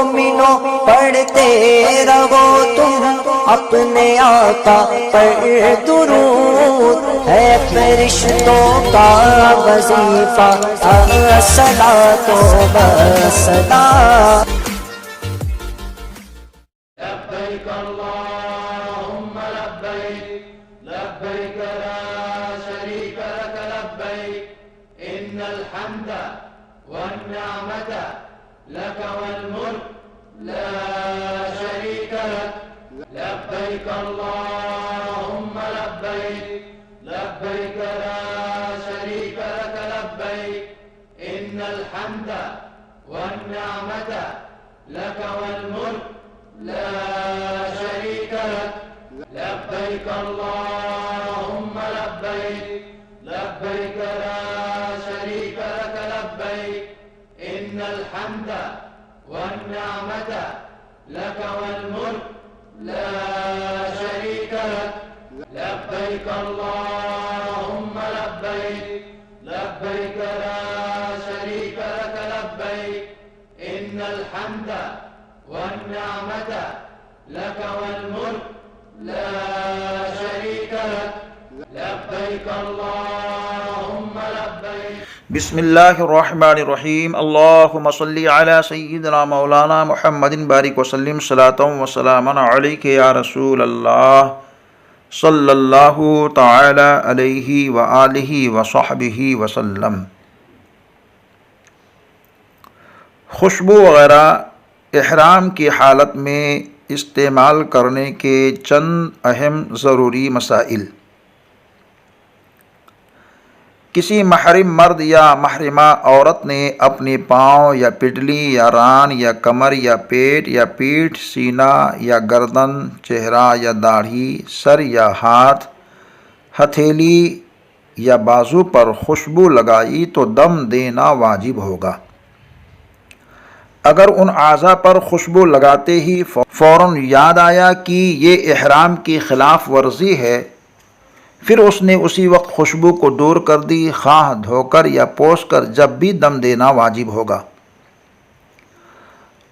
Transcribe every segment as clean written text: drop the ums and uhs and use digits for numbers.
مومنوں پڑھتے رہو تم اپنے آقا پر درود، ہے فرشتوں کا وظیفہ الصلاۃ والسلام۔ لبيك اللهم لبيك لبيك لا شريك لك لبيك إن الحمد والنعمة لك والملك لا شريك لك لبيك اللهم لبيك لبيك لا شريك لك لبيك إن الحمد والنعمة لك والملك لا شريك لك لبيك اللهم لبيك لبيك لا شريك لك لبيك إن الحمد والنعمة لك والملك لا شريك لك لبيك اللهم لبيك لبيك لا شريك لك لبيك إن الحمد والنعمة لك والملك لا شريك لك لبيك اللهم لبيك۔ بسم اللہ الرحمن الرحیم، اللہم صلی علی سیدنا مولانا محمد بارک وسلم صلاۃ وسلام علیک یا رسول اللہ صلی اللہ تعالی علیہ وآلہ وصحبہ وسلم۔ خوشبو وغیرہ احرام کی حالت میں استعمال کرنے کے چند اہم ضروری مسائل۔ کسی محرم مرد یا محرمہ عورت نے اپنے پاؤں یا پٹلی یا ران یا کمر یا پیٹھ سینہ یا گردن، چہرہ یا داڑھی، سر یا ہاتھ، ہتھیلی یا بازو پر خوشبو لگائی تو دم دینا واجب ہوگا۔ اگر ان اعضاء پر خوشبو لگاتے ہی فوراً یاد آیا کہ یہ احرام کی خلاف ورزی ہے، پھر اس نے اسی وقت خوشبو کو دور کر دی، خواہ دھو کر یا پوچھ کر جب بھی دم دینا واجب ہوگا۔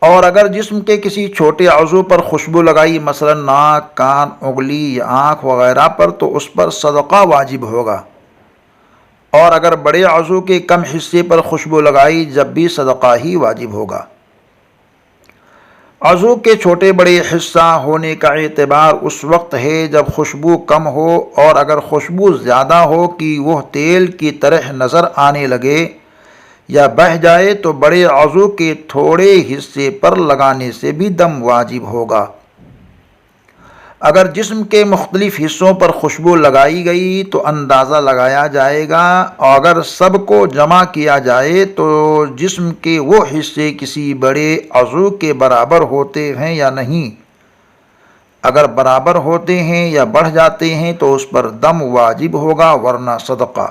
اور اگر جسم کے کسی چھوٹے عضو پر خوشبو لگائی، مثلا ناک، کان، انگلی یا آنکھ وغیرہ پر، تو اس پر صدقہ واجب ہوگا۔ اور اگر بڑے عضو کے کم حصے پر خوشبو لگائی، جب بھی صدقہ ہی واجب ہوگا۔ عضو کے چھوٹے بڑے حصہ ہونے کا اعتبار اس وقت ہے جب خوشبو کم ہو، اور اگر خوشبو زیادہ ہو کہ وہ تیل کی طرح نظر آنے لگے یا بہہ جائے، تو بڑے عضو کے تھوڑے حصے پر لگانے سے بھی دم واجب ہوگا۔ اگر جسم کے مختلف حصوں پر خوشبو لگائی گئی تو اندازہ لگایا جائے گا، اور اگر سب کو جمع کیا جائے تو جسم کے وہ حصے کسی بڑے عضو کے برابر ہوتے ہیں یا نہیں۔ اگر برابر ہوتے ہیں یا بڑھ جاتے ہیں تو اس پر دم واجب ہوگا، ورنہ صدقہ۔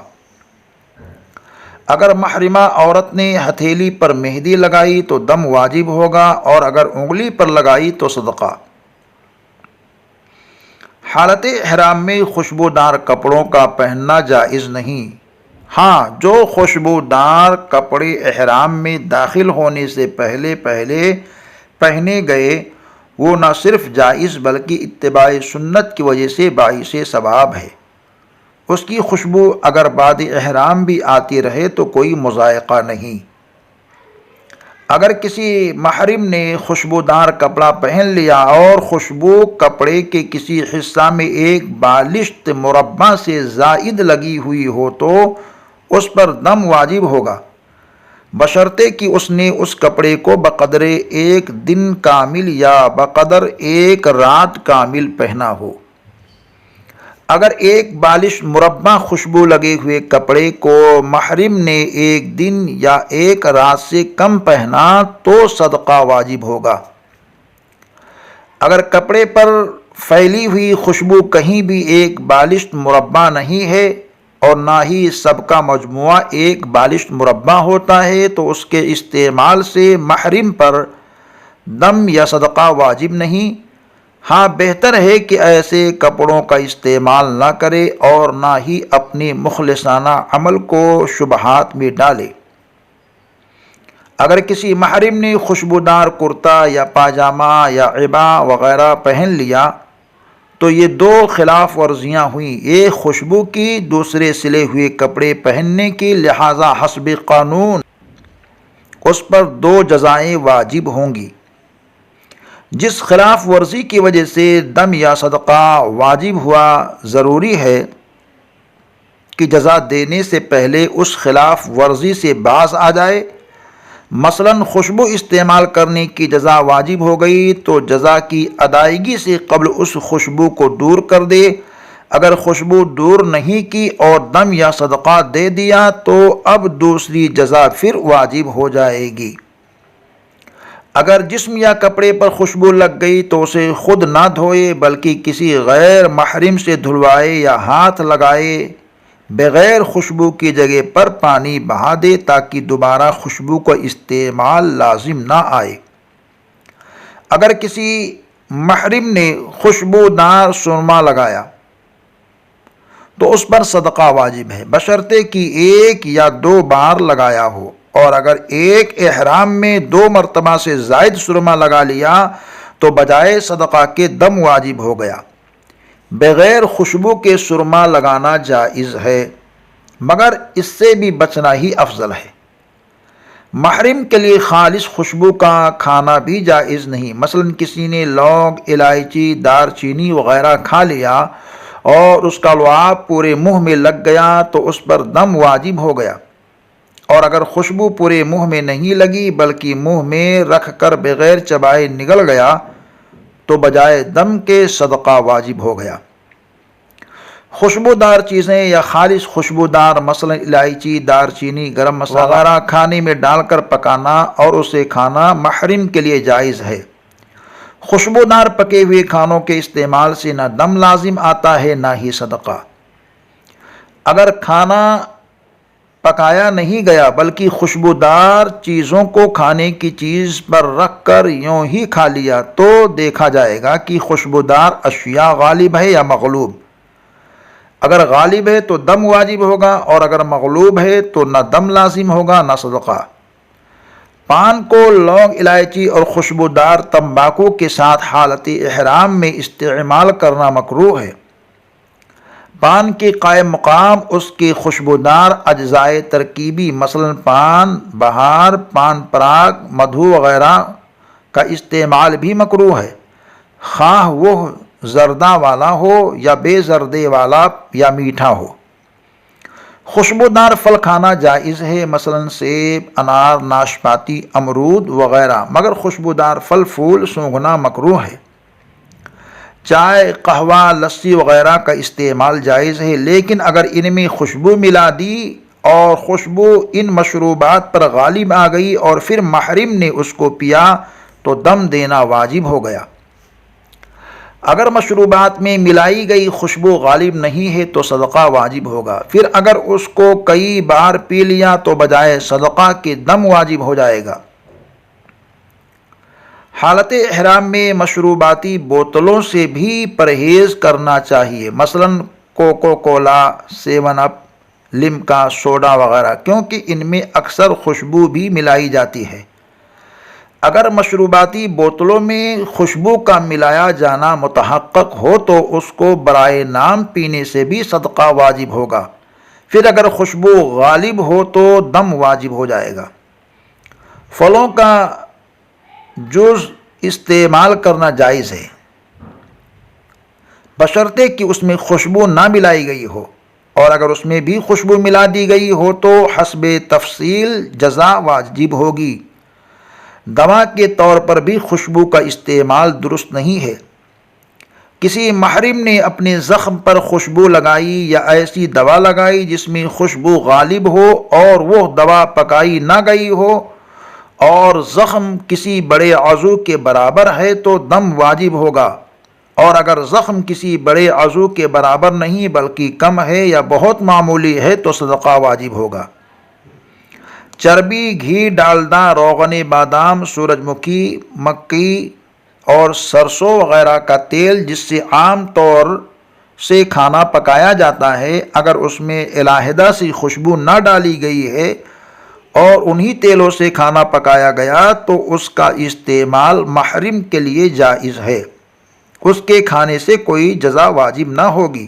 اگر محرمہ عورت نے ہتھیلی پر مہندی لگائی تو دم واجب ہوگا، اور اگر انگلی پر لگائی تو صدقہ۔ حالت احرام میں خوشبودار کپڑوں کا پہننا جائز نہیں۔ ہاں، جو خوشبودار کپڑے احرام میں داخل ہونے سے پہلے پہنے گئے، وہ نہ صرف جائز بلکہ اتباع سنت کی وجہ سے باعث ثواب ہے۔ اس کی خوشبو اگر بعد احرام بھی آتی رہے تو کوئی مضائقہ نہیں۔ اگر کسی محرم نے خوشبودار کپڑا پہن لیا اور خوشبو کپڑے کے کسی حصہ میں ایک بالشت مربع سے زائد لگی ہوئی ہو تو اس پر دم واجب ہوگا، بشرطے کہ اس نے اس کپڑے کو بقدر ایک دن کامل یا بقدر ایک رات کامل پہنا ہو۔ اگر ایک بالش مربع خوشبو لگے ہوئے کپڑے کو محرم نے ایک دن یا ایک رات سے کم پہنا تو صدقہ واجب ہوگا۔ اگر کپڑے پر پھیلی ہوئی خوشبو کہیں بھی ایک بالش مربع نہیں ہے اور نہ ہی سب کا مجموعہ ایک بالش مربع ہوتا ہے تو اس کے استعمال سے محرم پر دم یا صدقہ واجب نہیں۔ ہاں، بہتر ہے کہ ایسے کپڑوں کا استعمال نہ کرے اور نہ ہی اپنے مخلصانہ عمل کو شبہات میں ڈالے۔ اگر کسی محرم نے خوشبودار کرتا یا پاجامہ یا عبا وغیرہ پہن لیا تو یہ دو خلاف ورزیاں ہوئیں، ایک خوشبو کی، دوسرے سلے ہوئے کپڑے پہننے کی، لہذا حسب قانون اس پر دو جزائیں واجب ہوں گی۔ جس خلاف ورزی کی وجہ سے دم یا صدقہ واجب ہوا، ضروری ہے کہ جزا دینے سے پہلے اس خلاف ورزی سے باز آ جائے۔ مثلا خوشبو استعمال کرنے کی جزا واجب ہو گئی تو جزا کی ادائیگی سے قبل اس خوشبو کو دور کر دے۔ اگر خوشبو دور نہیں کی اور دم یا صدقہ دے دیا تو اب دوسری جزا پھر واجب ہو جائے گی۔ اگر جسم یا کپڑے پر خوشبو لگ گئی تو اسے خود نہ دھوئے بلکہ کسی غیر محرم سے دھلوائے یا ہاتھ لگائے بغیر خوشبو کی جگہ پر پانی بہا دے تاکہ دوبارہ خوشبو کا استعمال لازم نہ آئے۔ اگر کسی محرم نے خوشبودار سرما لگایا تو اس پر صدقہ واجب ہے، بشرطے کہ ایک یا دو بار لگایا ہو، اور اگر ایک احرام میں 2 مرتبہ سے زائد سرما لگا لیا تو بجائے صدقہ کے دم واجب ہو گیا۔ بغیر خوشبو کے سرما لگانا جائز ہے، مگر اس سے بھی بچنا ہی افضل ہے۔ محرم کے لیے خالص خوشبو کا کھانا بھی جائز نہیں۔ مثلا کسی نے لونگ، الائچی، دار چینی وغیرہ کھا لیا اور اس کا لعاب پورے منہ میں لگ گیا تو اس پر دم واجب ہو گیا، اور اگر خوشبو پورے منہ میں نہیں لگی بلکہ منہ میں رکھ کر بغیر چبائے نگل گیا تو بجائے دم کے صدقہ واجب ہو گیا۔ خوشبودار چیزیں یا خالص خوشبودار مثلا الائچی، دار چینی، گرم مسالہ وغیرہ کھانے میں ڈال کر پکانا اور اسے کھانا محرم کے لیے جائز ہے۔ خوشبودار پکے ہوئے کھانوں کے استعمال سے نہ دم لازم آتا ہے نہ ہی صدقہ۔ اگر کھانا پکایا نہیں گیا بلکہ خوشبودار چیزوں کو کھانے کی چیز پر رکھ کر یوں ہی کھا لیا تو دیکھا جائے گا کہ خوشبودار اشیاء غالب ہے یا مغلوب۔ اگر غالب ہے تو دم واجب ہوگا، اور اگر مغلوب ہے تو نہ دم لازم ہوگا نہ صدقہ۔ پان کو لونگ، الائچی اور خوشبودار تمباکو کے ساتھ حالت احرام میں استعمال کرنا مکروہ ہے۔ پان کے قائم مقام اس کے خوشبودار اجزائے ترکیبی مثلا پان بہار، پان پراگ، مدھو وغیرہ کا استعمال بھی مکروہ ہے، خواہ وہ زردہ والا ہو یا بے زردے والا یا میٹھا ہو۔ خوشبودار پھل کھانا جائز ہے، مثلا سیب، انار، ناشپاتی، امرود وغیرہ، مگر خوشبودار پھل پھول سونگھنا مکروہ ہے۔ چائے، قہوہ، لسی وغیرہ کا استعمال جائز ہے، لیکن اگر ان میں خوشبو ملا دی اور خوشبو ان مشروبات پر غالب آ گئی اور پھر محرم نے اس کو پیا تو دم دینا واجب ہو گیا۔ اگر مشروبات میں ملائی گئی خوشبو غالب نہیں ہے تو صدقہ واجب ہوگا، پھر اگر اس کو کئی بار پی لیا تو بجائے صدقہ کے دم واجب ہو جائے گا۔ حالت احرام میں مشروباتی بوتلوں سے بھی پرہیز کرنا چاہیے، مثلا کوکو کولا، 7 اپ، لمکا، سوڈا وغیرہ، کیونکہ ان میں اکثر خوشبو بھی ملائی جاتی ہے۔ اگر مشروباتی بوتلوں میں خوشبو کا ملایا جانا متحقق ہو تو اس کو برائے نام پینے سے بھی صدقہ واجب ہوگا، پھر اگر خوشبو غالب ہو تو دم واجب ہو جائے گا۔ پھلوں کا جوس استعمال کرنا جائز ہے، بشرطے کہ اس میں خوشبو نہ ملائی گئی ہو، اور اگر اس میں بھی خوشبو ملا دی گئی ہو تو حسب تفصیل جزا واجب ہوگی۔ دوا کے طور پر بھی خوشبو کا استعمال درست نہیں ہے۔ کسی محرم نے اپنے زخم پر خوشبو لگائی یا ایسی دوا لگائی جس میں خوشبو غالب ہو اور وہ دوا پکائی نہ گئی ہو اور زخم کسی بڑے عضو کے برابر ہے تو دم واجب ہوگا، اور اگر زخم کسی بڑے عضو کے برابر نہیں بلکہ کم ہے یا بہت معمولی ہے تو صدقہ واجب ہوگا۔ چربی، گھی، ڈالڈا، روغن بادام، سورج مکھی، مکی اور سرسوں وغیرہ کا تیل جس سے عام طور سے کھانا پکایا جاتا ہے، اگر اس میں علیحدہ سی خوشبو نہ ڈالی گئی ہے اور انہی تیلوں سے کھانا پکایا گیا تو اس کا استعمال محرم کے لیے جائز ہے، اس کے کھانے سے کوئی جزا واجب نہ ہوگی۔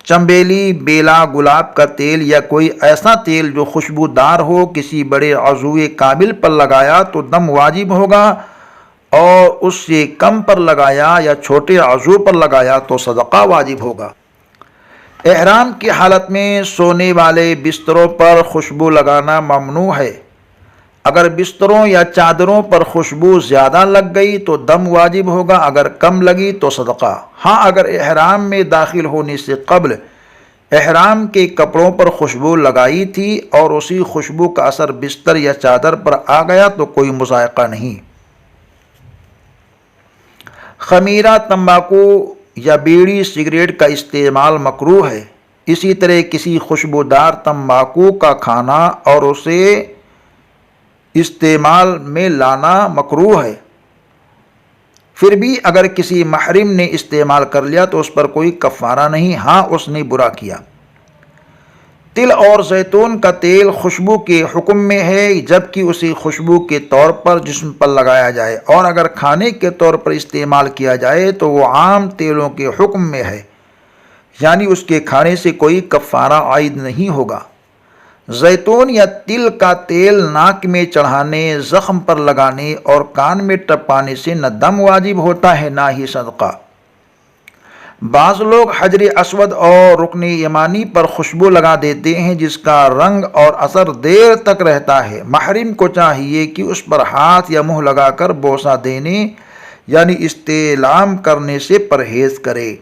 چنبیلی، بیلا، گلاب کا تیل یا کوئی ایسا تیل جو خوشبودار ہو کسی بڑے عضو کامل پر لگایا تو دم واجب ہوگا، اور اس سے کم پر لگایا یا چھوٹے عضو پر لگایا تو صدقہ واجب ہوگا۔ احرام کی حالت میں سونے والے بستروں پر خوشبو لگانا ممنوع ہے۔ اگر بستروں یا چادروں پر خوشبو زیادہ لگ گئی تو دم واجب ہوگا، اگر کم لگی تو صدقہ۔ ہاں، اگر احرام میں داخل ہونے سے قبل احرام کے کپڑوں پر خوشبو لگائی تھی اور اسی خوشبو کا اثر بستر یا چادر پر آ گیا تو کوئی مذائقہ نہیں۔ خمیرہ، تمباکو یا بیڑی سگریٹ کا استعمال مکروہ ہے۔ اسی طرح کسی خوشبودار تمباکو کا کھانا اور اسے استعمال میں لانا مکروہ ہے۔ پھر بھی اگر کسی محرم نے استعمال کر لیا تو اس پر کوئی کفارہ نہیں، ہاں اس نے برا کیا۔ تل اور زیتون کا تیل خوشبو کے حکم میں ہے، جبکہ اسی خوشبو کے طور پر جسم پر لگایا جائے، اور اگر کھانے کے طور پر استعمال کیا جائے تو وہ عام تیلوں کے حکم میں ہے، یعنی اس کے کھانے سے کوئی کفارہ عائد نہیں ہوگا۔ زیتون یا تل کا تیل ناک میں چڑھانے، زخم پر لگانے اور کان میں ٹپانے سے نہ دم واجب ہوتا ہے نہ ہی صدقہ۔ بعض لوگ حجر اسود اور رکن یمانی پر خوشبو لگا دیتے ہیں جس کا رنگ اور اثر دیر تک رہتا ہے۔ محرم کو چاہیے کہ اس پر ہاتھ یا منہ لگا کر بوسہ دینے یعنی استعلام کرنے سے پرہیز کرے۔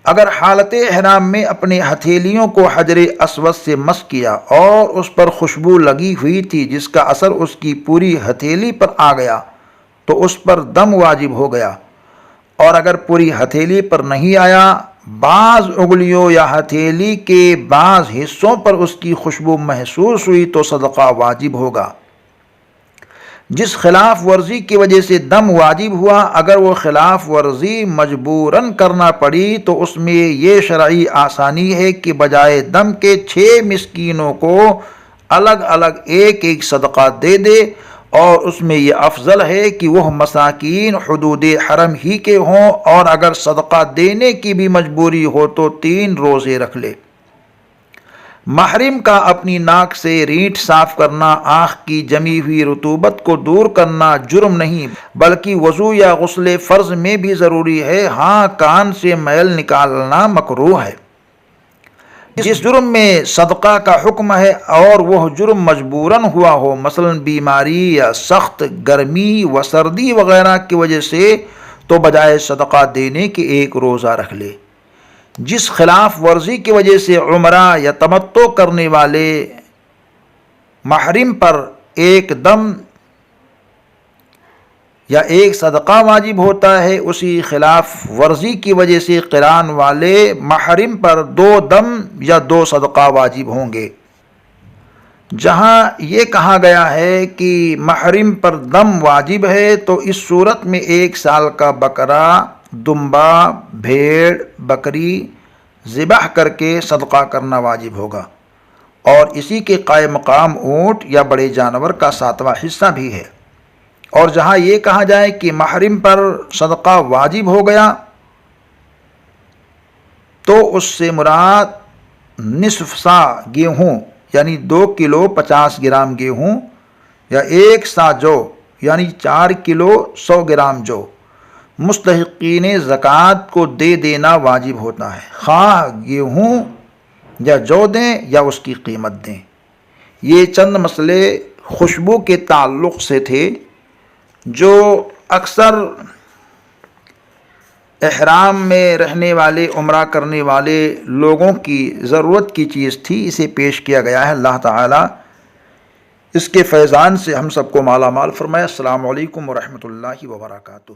اگر حالت احرام میں اپنے ہتھیلیوں کو حجر اسود سے مس کیا اور اس پر خوشبو لگی ہوئی تھی جس کا اثر اس کی پوری ہتھیلی پر آ گیا تو اس پر دم واجب ہو گیا، اور اگر پوری ہتھیلی پر نہیں آیا، بعض انگلیوں یا ہتھیلی کے بعض حصوں پر اس کی خوشبو محسوس ہوئی تو صدقہ واجب ہوگا۔ جس خلاف ورزی کی وجہ سے دم واجب ہوا، اگر وہ خلاف ورزی مجبوراً کرنا پڑی تو اس میں یہ شرعی آسانی ہے کہ بجائے دم کے 6 مسکینوں کو الگ الگ ایک ایک صدقہ دے دے، اور اس میں یہ افضل ہے کہ وہ مساکین حدود حرم ہی کے ہوں، اور اگر صدقہ دینے کی بھی مجبوری ہو تو 3 روزے رکھ لے۔ محرم کا اپنی ناک سے رینٹ صاف کرنا، آنکھ کی جمی ہوئی رطوبت کو دور کرنا جرم نہیں بلکہ وضو یا غسل فرض میں بھی ضروری ہے۔ ہاں، کان سے میل نکالنا مکروہ ہے۔ جس جرم میں صدقہ کا حکم ہے اور وہ جرم مجبوراً ہوا ہو، مثلا بیماری یا سخت گرمی و سردی وغیرہ کی وجہ سے، تو بجائے صدقہ دینے کے 1 روزہ رکھ لے۔ جس خلاف ورزی کی وجہ سے عمرہ یا تمتع کرنے والے محرم پر ایک دم یا ایک صدقہ واجب ہوتا ہے، اسی خلاف ورزی کی وجہ سے قران والے محرم پر 2 دم یا 2 صدقہ واجب ہوں گے۔ جہاں یہ کہا گیا ہے کہ محرم پر دم واجب ہے تو اس صورت میں 1 سال کا بکرا، دمبا، بھیڑ، بکری ذبح کر کے صدقہ کرنا واجب ہوگا، اور اسی کے قائم مقام اونٹ یا بڑے جانور کا 7واں حصہ بھی ہے۔ اور جہاں یہ کہا جائے کہ محرم پر صدقہ واجب ہو گیا تو اس سے مراد نصف سا گیہوں یعنی 2 کلو 50 گرام گیہوں، یا 1 سا جو یعنی 4 کلو 100 گرام جو مستحقین زکوٰۃ کو دے دینا واجب ہوتا ہے، خواہ گیہوں یا جو دیں یا اس کی قیمت دیں۔ یہ چند مسئلے خوشبو کے تعلق سے تھے جو اکثر احرام میں رہنے والے، عمرہ کرنے والے لوگوں کی ضرورت کی چیز تھی، اسے پیش کیا گیا ہے۔ اللہ تعالیٰ اس کے فیضان سے ہم سب کو مالا مال فرمائے۔ السلام علیکم ورحمۃ اللہ وبرکاتہ۔